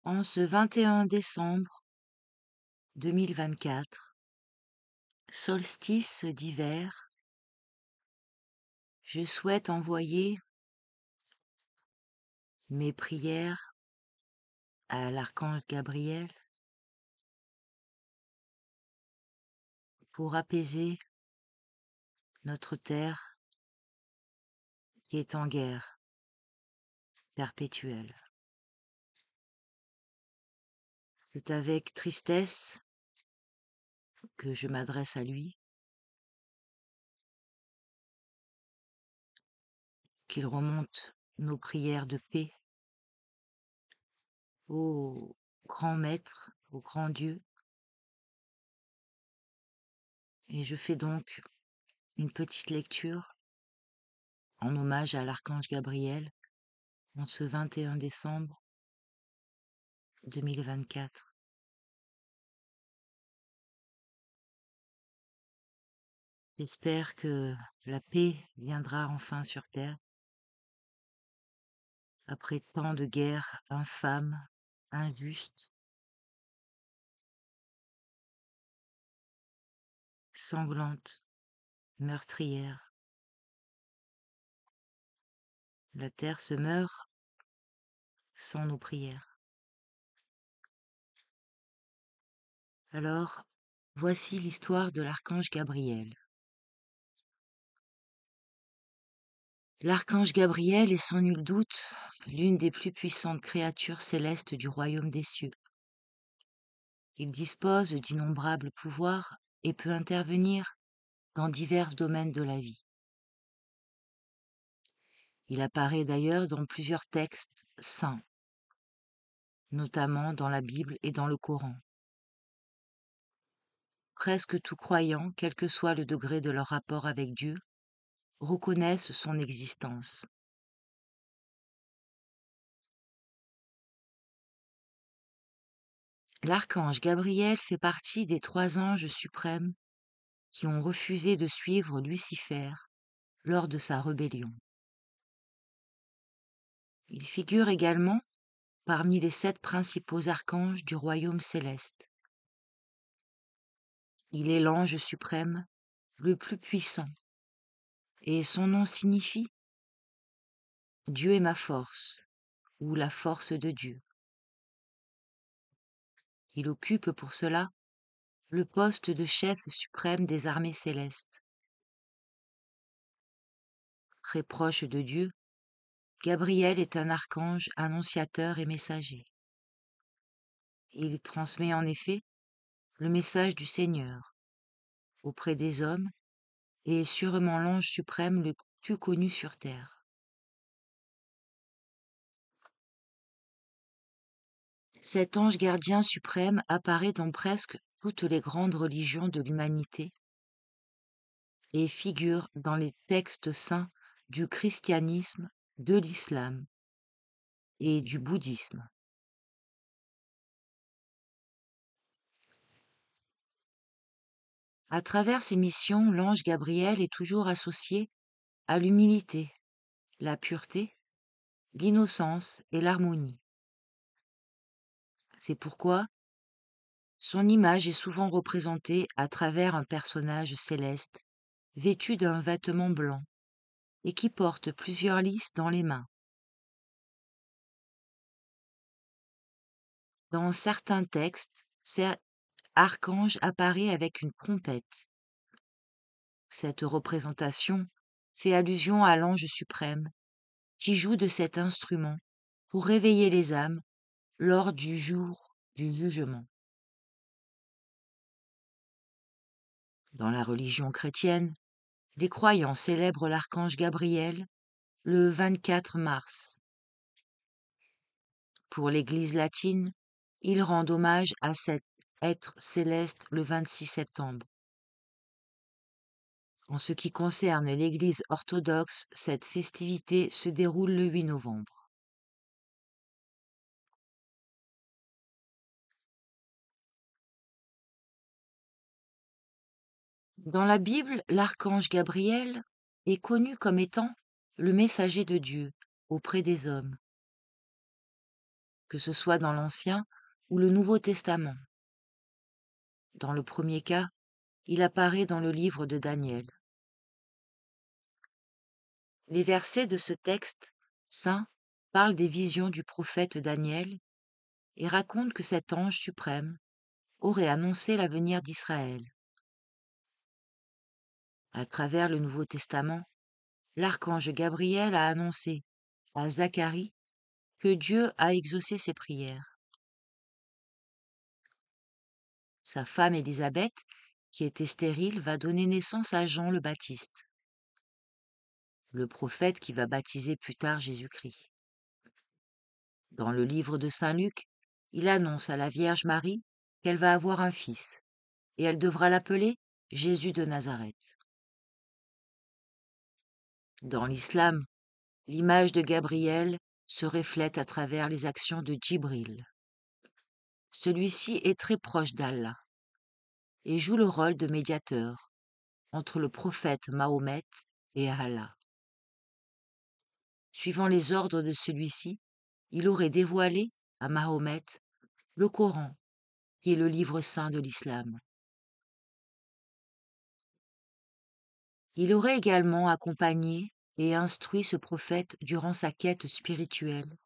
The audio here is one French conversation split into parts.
En ce 21 décembre 2024, solstice d'hiver, je souhaite envoyer mes prières à l'archange Gabriel pour apaiser notre terre qui est en guerre perpétuelle. C'est avec tristesse que je m'adresse à lui, qu'il remonte nos prières de paix au grand Maître, au grand Dieu, et je fais donc une petite lecture en hommage à l'archange Gabriel en ce 21 décembre 2024. J'espère que la paix viendra enfin sur terre après tant de guerres infâmes, injustes, sanglantes, meurtrières. La terre se meurt sans nos prières. Alors, voici l'histoire de l'archange Gabriel. L'archange Gabriel est sans nul doute l'une des plus puissantes créatures célestes du royaume des cieux. Il dispose d'innombrables pouvoirs et peut intervenir dans divers domaines de la vie. Il apparaît d'ailleurs dans plusieurs textes saints, notamment dans la Bible et dans le Coran. Presque tout croyant, quel que soit le degré de leur rapport avec Dieu, reconnaissent son existence. L'archange Gabriel fait partie des 3 anges suprêmes qui ont refusé de suivre Lucifer lors de sa rébellion. Il figure également parmi les 7 principaux archanges du royaume céleste. Il est l'ange suprême, le plus puissant, et son nom signifie « Dieu est ma force » ou « la force de Dieu ». Il occupe pour cela le poste de chef suprême des armées célestes. Très proche de Dieu, Gabriel est un archange annonciateur et messager. Il transmet en effet le message du Seigneur auprès des hommes et est sûrement l'ange suprême le plus connu sur terre. Cet ange gardien suprême apparaît dans presque toutes les grandes religions de l'humanité et figure dans les textes saints du christianisme, de l'islam et du bouddhisme. À travers ses missions, l'ange Gabriel est toujours associé à l'humilité, la pureté, l'innocence et l'harmonie. C'est pourquoi son image est souvent représentée à travers un personnage céleste, vêtu d'un vêtement blanc, et qui porte plusieurs lys dans les mains. Dans certains textes, cet archange apparaît avec une trompette. Cette représentation fait allusion à l'ange suprême, qui joue de cet instrument pour réveiller les âmes lors du jour du jugement. Dans la religion chrétienne, les croyants célèbrent l'archange Gabriel le 24 mars. Pour l'Église latine, ils rendent hommage à cet être céleste le 26 septembre. En ce qui concerne l'Église orthodoxe, cette festivité se déroule le 8 novembre. Dans la Bible, l'archange Gabriel est connu comme étant le messager de Dieu auprès des hommes. que ce soit dans l'Ancien ou le Nouveau Testament. Dans le premier cas, il apparaît dans le livre de Daniel. Les versets de ce texte saint parlent des visions du prophète Daniel et racontent que cet ange suprême aurait annoncé l'avenir d'Israël. À travers le Nouveau Testament, l'archange Gabriel a annoncé à Zacharie que Dieu a exaucé ses prières. Sa femme Élisabeth, qui était stérile, va donner naissance à Jean le Baptiste, le prophète qui va baptiser plus tard Jésus-Christ. Dans le livre de Saint Luc, il annonce à la Vierge Marie qu'elle va avoir un fils, et elle devra l'appeler Jésus de Nazareth. Dans l'islam, l'image de Gabriel se reflète à travers les actions de Djibril. Celui-ci est très proche d'Allah et joue le rôle de médiateur entre le prophète Mahomet et Allah. Suivant les ordres de celui-ci, il aurait dévoilé à Mahomet le Coran, qui est le livre saint de l'islam. Il aurait également accompagné et instruit ce prophète durant sa quête spirituelle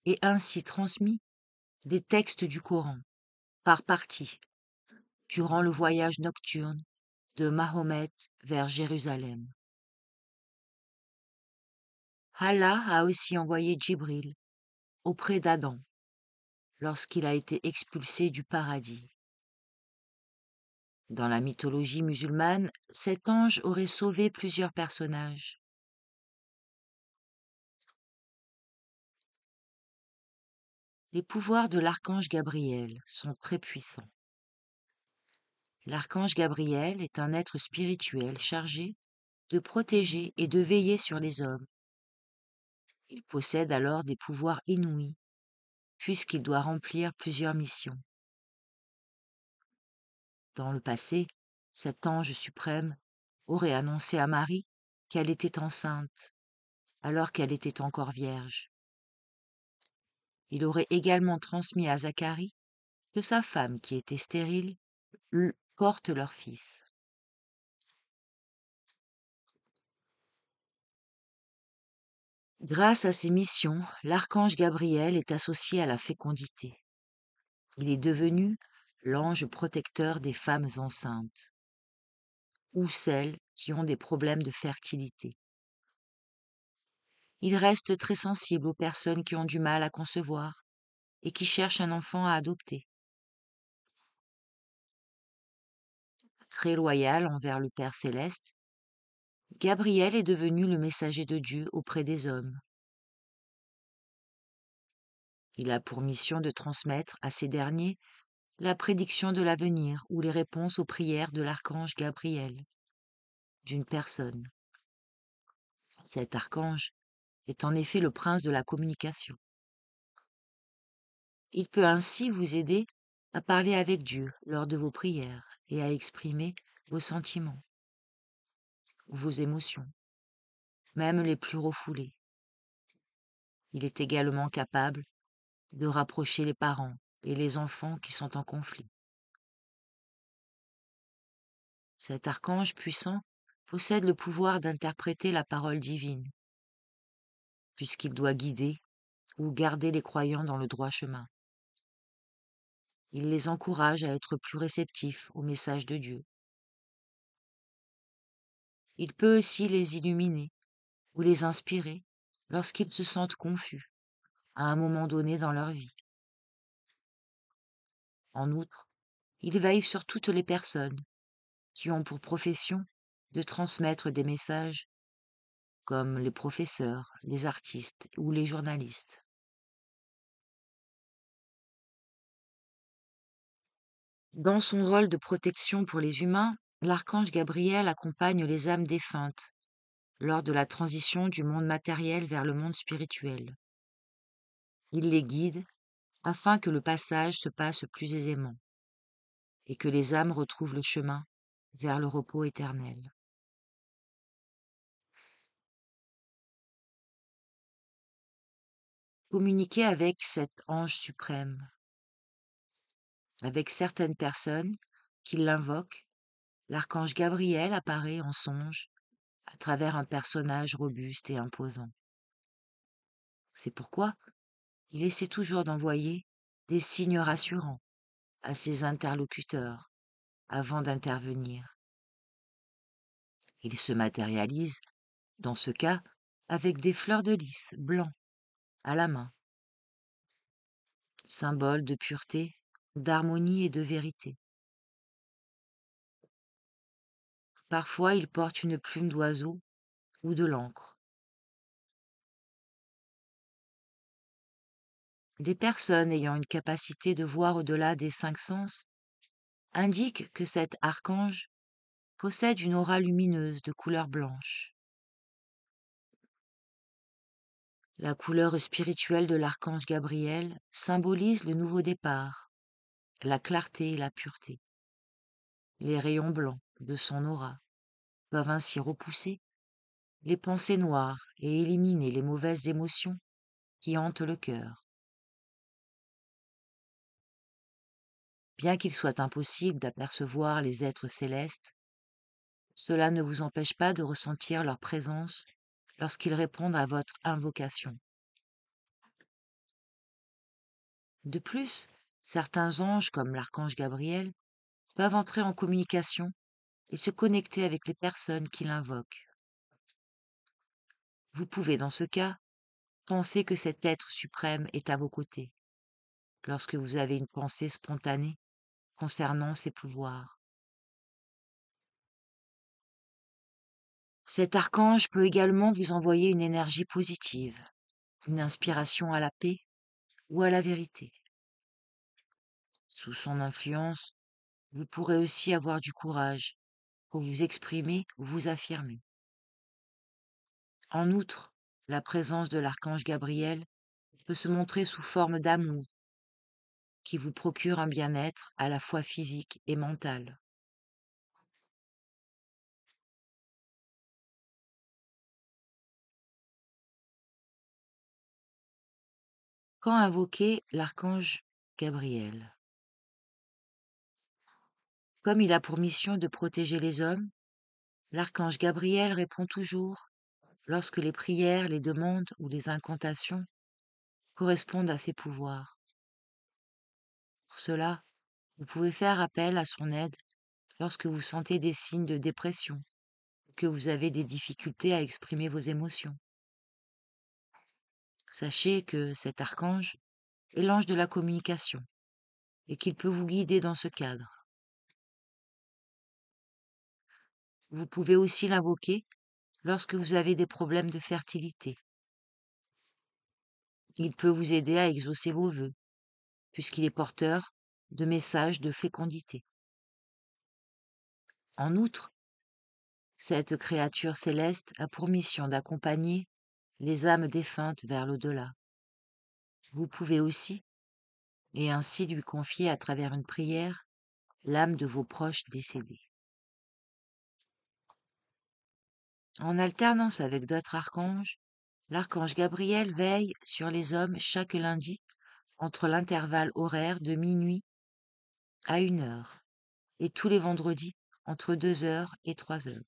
et ainsi transmis des textes du Coran, par partie, durant le voyage nocturne de Mahomet vers Jérusalem. Allah a aussi envoyé Djibril auprès d'Adam lorsqu'il a été expulsé du paradis. Dans la mythologie musulmane, cet ange aurait sauvé plusieurs personnages. Les pouvoirs de l'archange Gabriel sont très puissants. L'archange Gabriel est un être spirituel chargé de protéger et de veiller sur les hommes. Il possède alors des pouvoirs inouïs, puisqu'il doit remplir plusieurs missions. Dans le passé, cet ange suprême aurait annoncé à Marie qu'elle était enceinte, alors qu'elle était encore vierge. Il aurait également transmis à Zacharie que sa femme, qui était stérile, porte leur fils. Grâce à ces missions, l'archange Gabriel est associé à la fécondité. Il est devenu l'ange protecteur des femmes enceintes ou celles qui ont des problèmes de fertilité. Il reste très sensible aux personnes qui ont du mal à concevoir et qui cherchent un enfant à adopter. Très loyal envers le Père céleste, Gabriel est devenu le messager de Dieu auprès des hommes. Il a pour mission de transmettre à ces derniers la prédiction de l'avenir ou les réponses aux prières de l'archange Gabriel, d'une personne. Cet archange est en effet le prince de la communication. Il peut ainsi vous aider à parler avec Dieu lors de vos prières et à exprimer vos sentiments, vos émotions, même les plus refoulées. Il est également capable de rapprocher les parents et les enfants qui sont en conflit. Cet archange puissant possède le pouvoir d'interpréter la parole divine, puisqu'il doit guider ou garder les croyants dans le droit chemin. Il les encourage à être plus réceptifs au message de Dieu. Il peut aussi les illuminer ou les inspirer lorsqu'ils se sentent confus à un moment donné dans leur vie. En outre, il veille sur toutes les personnes qui ont pour profession de transmettre des messages, comme les professeurs, les artistes ou les journalistes. Dans son rôle de protection pour les humains, l'archange Gabriel accompagne les âmes défuntes lors de la transition du monde matériel vers le monde spirituel. Il les guide afin que le passage se passe plus aisément et que les âmes retrouvent le chemin vers le repos éternel. Communiquez avec cet ange suprême. Avec certaines personnes qui l'invoquent, l'archange Gabriel apparaît en songe à travers un personnage robuste et imposant. C'est pourquoi il essaie toujours d'envoyer des signes rassurants à ses interlocuteurs avant d'intervenir. Il se matérialise, dans ce cas, avec des fleurs de lys blancs à la main, symbole de pureté, d'harmonie et de vérité. Parfois, il porte une plume d'oiseau ou de l'encre. Les personnes ayant une capacité de voir au-delà des 5 sens indiquent que cet archange possède une aura lumineuse de couleur blanche. La couleur spirituelle de l'archange Gabriel symbolise le nouveau départ, la clarté et la pureté. Les rayons blancs de son aura peuvent ainsi repousser les pensées noires et éliminer les mauvaises émotions qui hantent le cœur. Bien qu'il soit impossible d'apercevoir les êtres célestes, cela ne vous empêche pas de ressentir leur présence lorsqu'ils répondent à votre invocation. De plus, certains anges, comme l'archange Gabriel, peuvent entrer en communication et se connecter avec les personnes qui l'invoquent. Vous pouvez, dans ce cas, penser que cet être suprême est à vos côtés, lorsque vous avez une pensée spontanée concernant ses pouvoirs. Cet archange peut également vous envoyer une énergie positive, une inspiration à la paix ou à la vérité. Sous son influence, vous pourrez aussi avoir du courage pour vous exprimer ou vous affirmer. En outre, la présence de l'archange Gabriel peut se montrer sous forme d'amour qui vous procure un bien-être à la fois physique et mental. Quand invoquer l'archange Gabriel? Comme il a pour mission de protéger les hommes, l'archange Gabriel répond toujours lorsque les prières, les demandes ou les incantations correspondent à ses pouvoirs. Pour cela, vous pouvez faire appel à son aide lorsque vous sentez des signes de dépression ou que vous avez des difficultés à exprimer vos émotions. Sachez que cet archange est l'ange de la communication et qu'il peut vous guider dans ce cadre. Vous pouvez aussi l'invoquer lorsque vous avez des problèmes de fertilité. Il peut vous aider à exaucer vos vœux, puisqu'il est porteur de messages de fécondité. En outre, cette créature céleste a pour mission d'accompagner les âmes défuntes vers l'au-delà. Vous pouvez aussi, et ainsi lui confier à travers une prière, l'âme de vos proches décédés. En alternance avec d'autres archanges, l'archange Gabriel veille sur les hommes chaque lundi entre l'intervalle horaire de minuit à 1 heure et tous les vendredis entre 2 heures et 3 heures.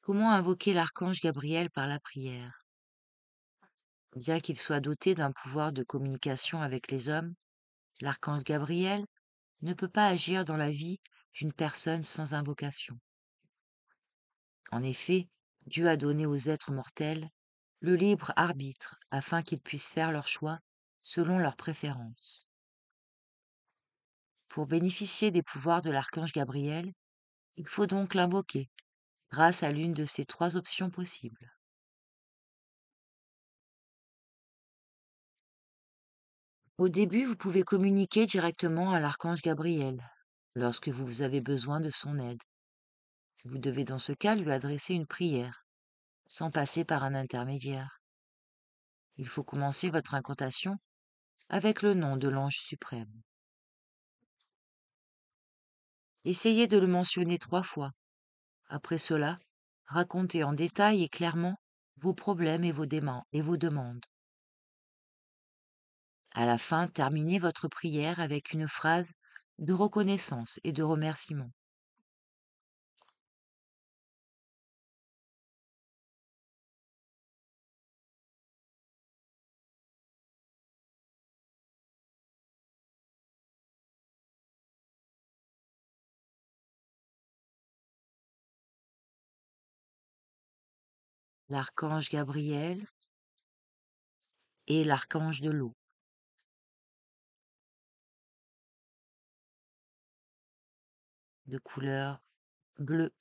Comment invoquer l'archange Gabriel par la prière? Bien qu'il soit doté d'un pouvoir de communication avec les hommes, l'archange Gabriel ne peut pas agir dans la vie d'une personne sans invocation. En effet, Dieu a donné aux êtres mortels le libre arbitre afin qu'ils puissent faire leur choix selon leurs préférences. Pour bénéficier des pouvoirs de l'archange Gabriel, il faut donc l'invoquer grâce à l'une de ces 3 options possibles. Au début, vous pouvez communiquer directement à l'archange Gabriel lorsque vous avez besoin de son aide. Vous devez dans ce cas lui adresser une prière, sans passer par un intermédiaire. Il faut commencer votre incantation avec le nom de l'ange suprême. Essayez de le mentionner 3 fois. Après cela, Racontez en détail et clairement vos problèmes et vos demandes. À la fin, terminez votre prière avec une phrase de reconnaissance et de remerciement. L'archange Gabriel et l'archange de l'eau, de couleur bleue.